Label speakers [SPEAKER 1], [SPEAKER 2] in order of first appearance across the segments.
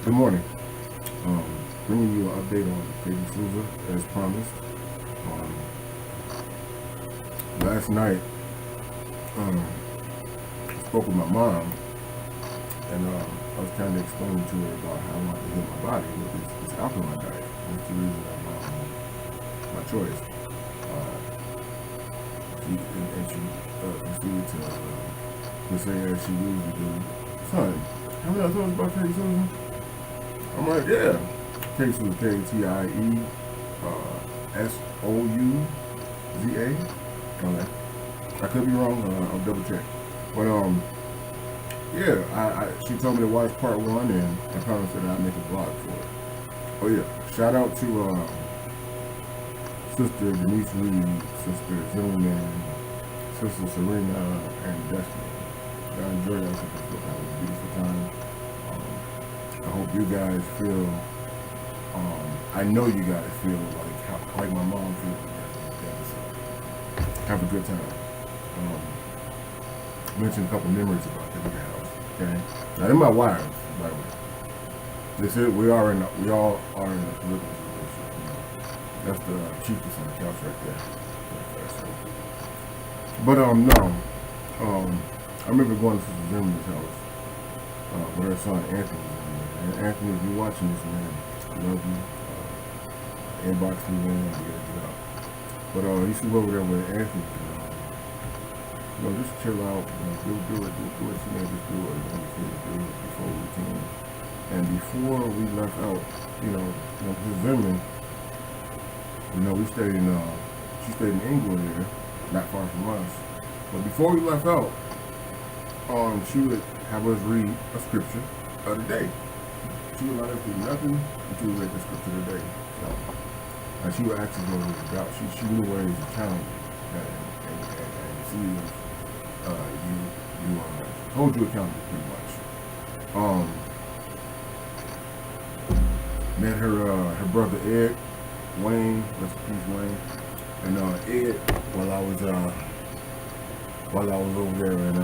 [SPEAKER 1] Good morning. Bringing you an update on kATIE Souza as promised. Um, Last night, um, I spoke with my mom, and I was kind of explaining to her about how I want to heal my body with this alkaline diet. That's the reason my choice. She proceeded to say as she usually do. Son, haven't I told you about kATIE Souza? I'm like, yeah. Case was kATIE Souza. Okay. I could be wrong. I'll double check. But yeah. She told me to watch part one, and I promised that I'd make a vlog for it. Oh yeah. Shout out to Sister Denise Reed, Sister Zimmerman, Sister Serena, and Destiny. I enjoyed that. That was a beautiful time. I hope you guys feel. I know you guys feel like my mom feels. Have a good time. Mention a couple memories about the house. Okay. Now they're my wives, by the way. This is we all are in a political relationship. That's the cheapest on the couch right there. But no. I remember going to Sister Zimmerman's house with her son Anthony. And Anthony, if you're watching this, man, I love you. Inbox me, man. We gotta get out. But he used to go over there with Anthony. Just chill out. Do it. Just do it before routine. And before we left out, this Zimmerman, we stayed in. She stayed in England there, not far from us. But before we left out, she would have us read a scripture of the day. She would let us do nothing until we read the scripture of the day. So, and she would actually go about. She knew where it was challenging, and see if you hold you accountable pretty much. Met her brother Ed, Wayne, rest in peace Wayne, and Ed while I was over there, and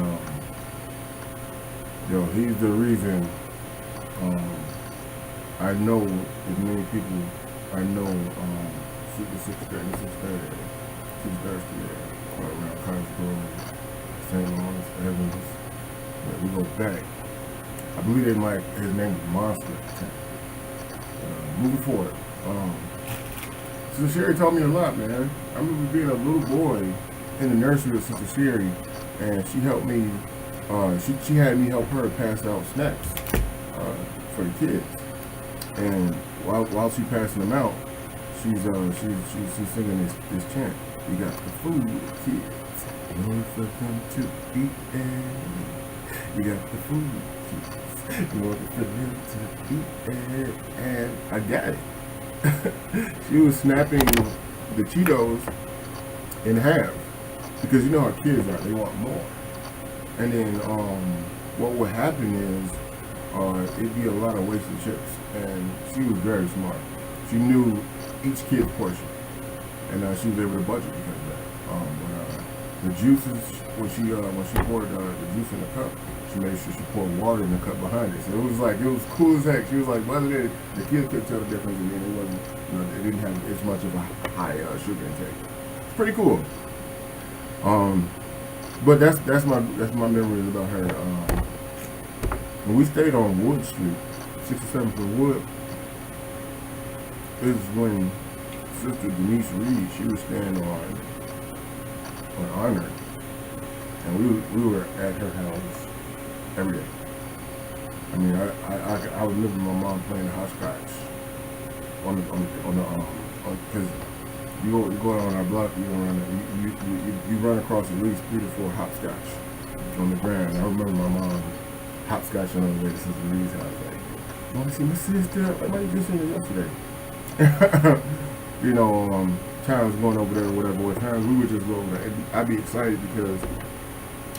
[SPEAKER 1] he's the reason. I know as many people. I know the 630 around College Grove, St. Lawrence, Evans. Yeah, we go back. I believe his name is Monster. Moving forward. Sister Sherry taught me a lot, man. I remember being a little boy in the nursery with Sister Sherry, and she helped me. She had me help her pass out snacks for the kids. And while she's passing them out, she's singing this chant. We got the food, kids. No for them to eat it. We got the food, kids. You want for them to eat it. And I got it. She was snapping the Cheetos in half. Because you know how kids are, they want more. And then what would happen is it'd be a lot of wasted chips. And she was very smart. She knew each kid's portion, and she was able to budget because of that. The juices, when she poured the juice in the cup, she made sure she poured water in the cup behind it. So it was cool as heck. She was like, whether the kids could tell the difference, and then it wasn't, it didn't have as much of a high sugar intake. It's pretty cool. But that's my memories about her. When we stayed on Wood Street, 67th Wood, is when Sister Denise Reed, she was staying on Honor, and we were at her house every day. I mean, I would live with my mom playing hopscotch because you go on our block, you run across at least 3 to 4 hopscotch on the ground. I remember my mom hopscotching on the way to Sister Reed's house. Like, you want to see my sister? Like, why you just seen her yesterday? Times going over there or whatever, or times we would just go over there. I'd be excited because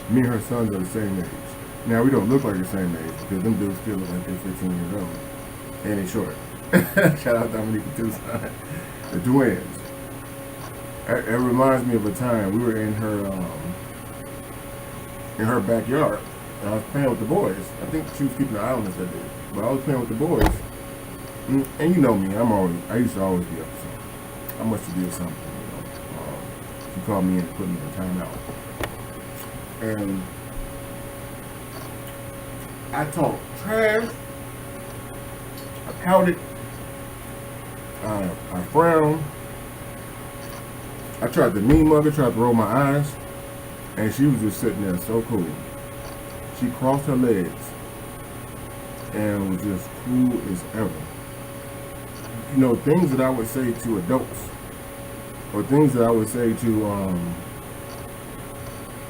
[SPEAKER 1] me and her sons are the same age. Now, we don't look like the same age because them dudes still look like they're 15 years old. And they short. Shout out Dominique and Tucson. The twins. It reminds me of a time we were in her backyard, and I was playing with the boys. I think she was keeping an eye on us that day. But I was playing with the boys. And you know me, I used to always be up for something. I must have did something, you know. She called me in and put me in timeout. And I talked trash. I pouted. I frowned. I tried to mean mug her, tried to roll my eyes. And she was just sitting there so cool. She crossed her legs and was just cool as ever. You know, things that I would say to adults, or things that I would say to,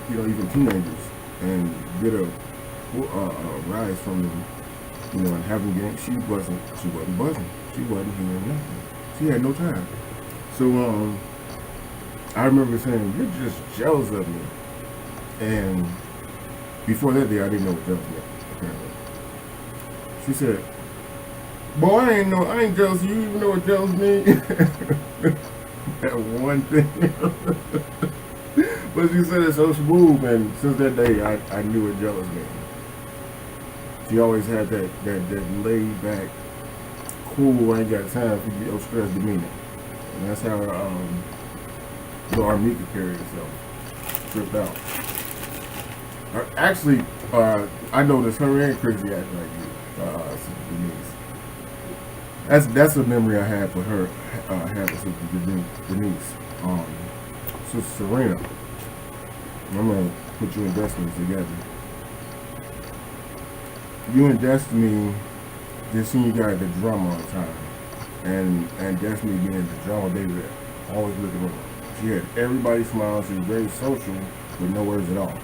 [SPEAKER 1] you know, even teenagers, and get a rise from them, you know, and having gained, she wasn't buzzing. She wasn't hearing nothing. She had no time. So, I remember saying, "You're just jealous of me." And before that day, I didn't know what jealous meant, apparently. She said, "Boy, I ain't jealous of you. You even know what jealous means?" That one thing. But she said it so smooth, and since that day, I knew what jealous meant. She always had that laid back, cool, I ain't got time for your stress demeanor. And that's how the Armika carried herself, tripped out. Actually, I noticed her and Crazy act like you, Denise. That's a memory I had for her, had with Sister Denise. Sister Serena, I'm gonna put you and Destiny together. You and Destiny, just seeing you guys at the drama all the time, and Destiny being the drama baby that always looking over. She had everybody smiling. She was very social with no words at all.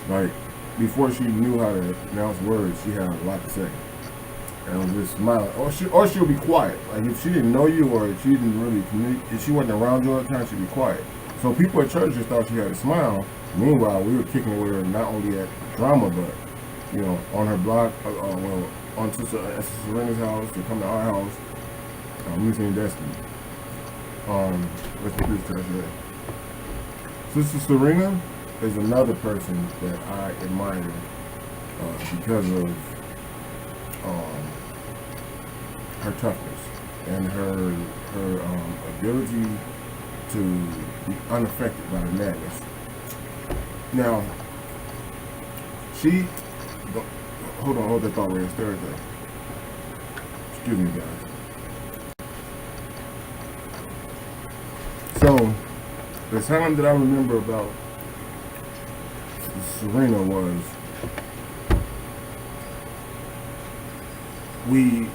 [SPEAKER 1] Like, before she knew how to pronounce words, she had a lot to say. And was just smiling. Or she'll be quiet. Like, if she didn't know you, or if she didn't really communicate, if she wasn't around you all the time, she'd be quiet. So people at church just thought she had a smile. Meanwhile, we were kicking with her not only at drama, but, you know, on her block, on Sister Serena's house, to come to our house, Lucy and Destiny. Let's do this to her. Sister Serena is another person that I admire because of her toughness and her ability to be unaffected by the madness. Now, hold that thought right there. Excuse me, guys. So, the time that I remember about Serena was we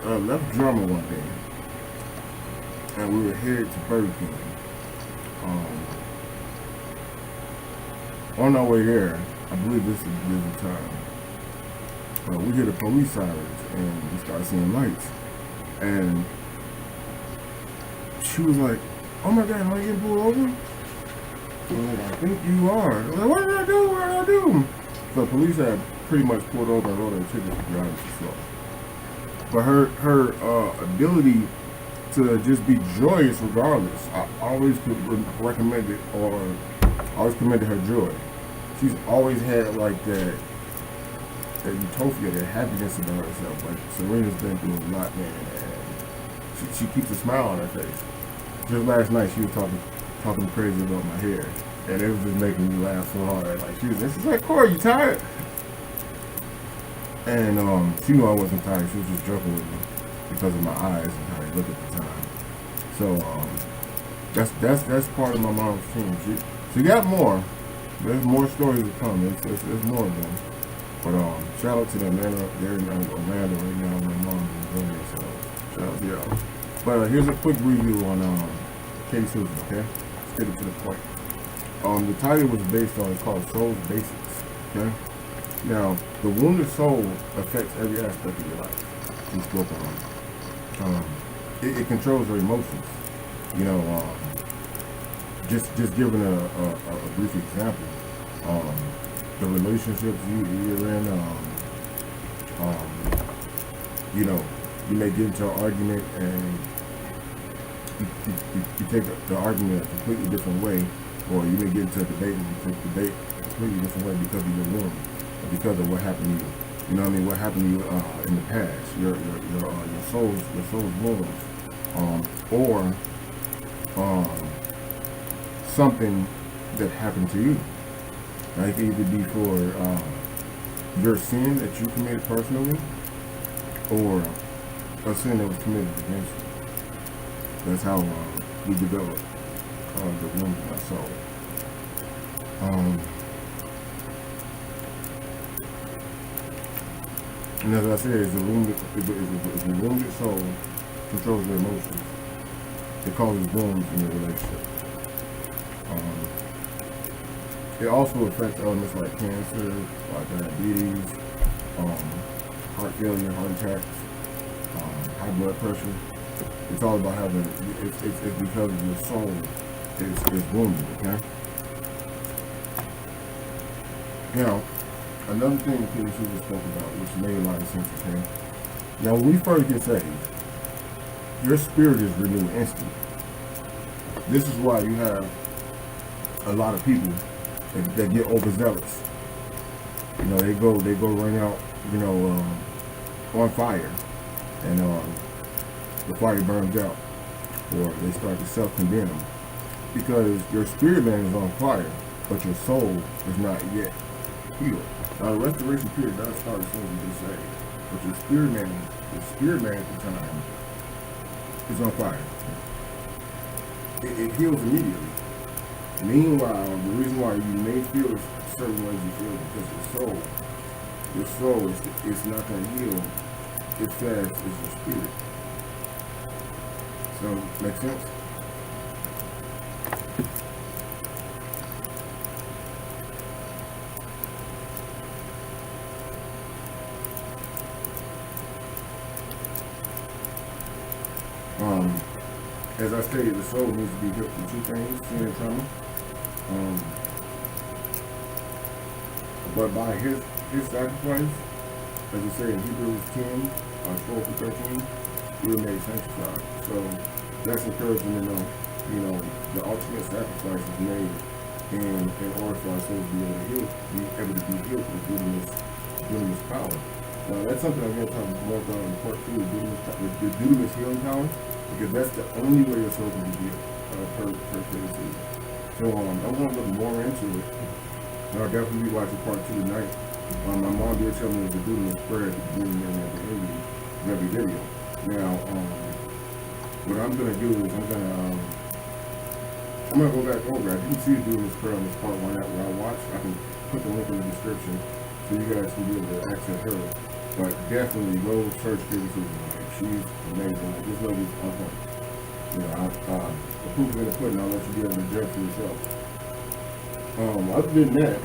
[SPEAKER 1] left drama one day, and we were headed to Burger King. On our way there, I believe this is the time, we hear the police sirens, and we start seeing lights, and she was like, "Oh my God, am I getting pulled over?" I was like, "I think you are." I was like, "What did I do? What did I do?" So the police had pretty much pulled over and wrote her a ticket for driving too slow. But her ability to just be joyous regardless, I always could recommend it, or always commended her joy. She's always had like that utopia, that happiness about herself. Like, Serena's been through a lot, man, and she keeps a smile on her face. Just last night, she was talking crazy about my hair, and it was just making me laugh so hard. Like, she's like, "Corey, you tired?" And she knew I wasn't tired. She was just joking with me because of my eyes and how they look at the time. So that's part of my mom's team. She got more. There's more stories to come. There's more of them. But shout out to them. They're in Orlando right now. My mom's in Virginia, so shout out to y'all. But here's a quick review on kATIE Souza, okay? Let's get it to the point. The title was based on, it's called Soul's Basics, okay? Now, the wounded soul affects every aspect of your life. We spoke on. It controls your emotions. You know, just giving a brief example. The relationships you're in, you know, you may get into an argument and you take the argument a completely different way, or you may get into a debate and you take the debate a completely different way because of your wound, or because of what happened to you. You know what I mean? What happened to you in the past, your soul's wounds, or something that happened to you. Like it could be for your sin that you committed personally, or a sin that was committed against you. That's how we develop the wounds in our soul. And as I said, if the wounded soul controls your emotions, it causes wounds in your relationship. It also affects elements like cancer, like diabetes, heart failure, heart attacks, high blood pressure. It's all about having, it's because your soul is wounded, okay? Now, another thing that Souza spoke about, which made a lot of sense, okay? Now, when we first get saved, your spirit is renewed instantly. This is why you have a lot of people that get overzealous. You know, they go run out, on fire, and the fire burns out, or they start to self-condemn because your spirit man is on fire, but your soul is not yet healed. Now, the restoration period does start as soon as you get saved, but your spirit man at the time is on fire. It heals immediately. Meanwhile, the reason why you may feel certain ways you feel because your soul is not going to heal as fast as your spirit. So, make sense? As I stated, the soul needs to be healed from two things, sin and trauma. But by his sacrifice, as it said in Hebrews 10, 12-13, we were made sanctified. So that's encouraging to know, the ultimate sacrifice is made in order for our soul to be able to be healed with dunamis power. Now that's something I'm going to talk more about in part 2, the dunamis healing power, because that's the only way your soul can be healed, per Kaitie. So I'm going to look more into it. And I'll definitely be watching part 2 tonight. My mom did tell me to do this prayer at the beginning and at the end of every video. Now, what I'm going to do is I'm going to go back over. I didn't see you doing this prayer on this part one where I watched. I can put the link in the description so you guys can be able to access her. But definitely go search Kaitie Souza. She's amazing. This lady's on point. The proof is in the pudding. I'll let you be able to judge for yourself. Other than that,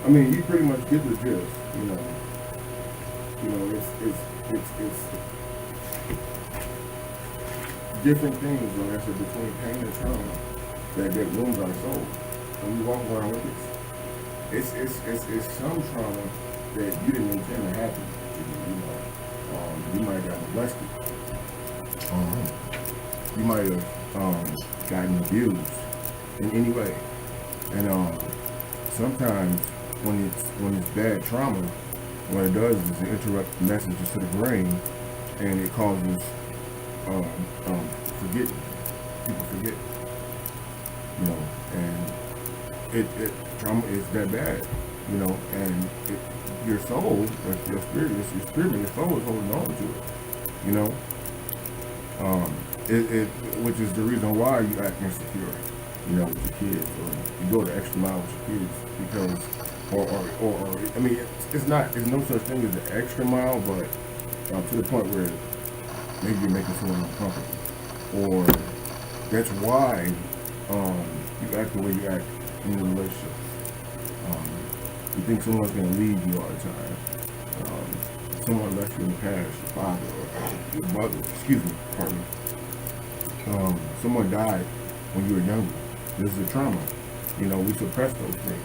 [SPEAKER 1] I mean, you pretty much get the gist. It's different things, like I said, between pain and trauma that wounds our soul, and we walk around with this. It's some trauma that you didn't intend to happen to you. You might have gotten molested. You might have gotten abused in any way. And sometimes when it's bad trauma, what it does is it interrupts messages to the brain, and it causes forgetting. People forget. And trauma is that bad. And your soul, your spirit, your soul is holding on to it. Which is the reason why you act insecure, with your kids, or you go the extra mile with your kids because, I mean, it's no such thing as the extra mile, but to the point where maybe you're making someone uncomfortable, or that's why you act the way you act in your relationship. You think someone's going to leave you all the time. Someone left you in the past, your father or your mother, pardon me. Someone died when you were younger. This is a trauma. We suppress those things.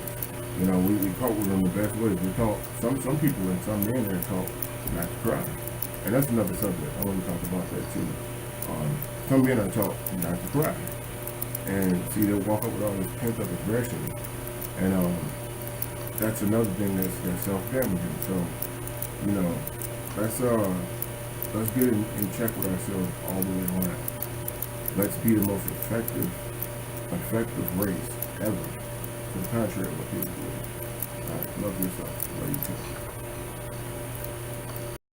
[SPEAKER 1] We cope with them the best ways. We taught some people and some men are taught not to cry. And that's another subject. I want to talk about that too. Some men are taught not to cry. And see, they'll walk up with all this pent up aggression. And that's another thing that's self-damaging. So, you know, let's get in check with ourselves all the way around. Let's be the most effective race ever. To the contrary of what people do. All right, love yourself. Love you too.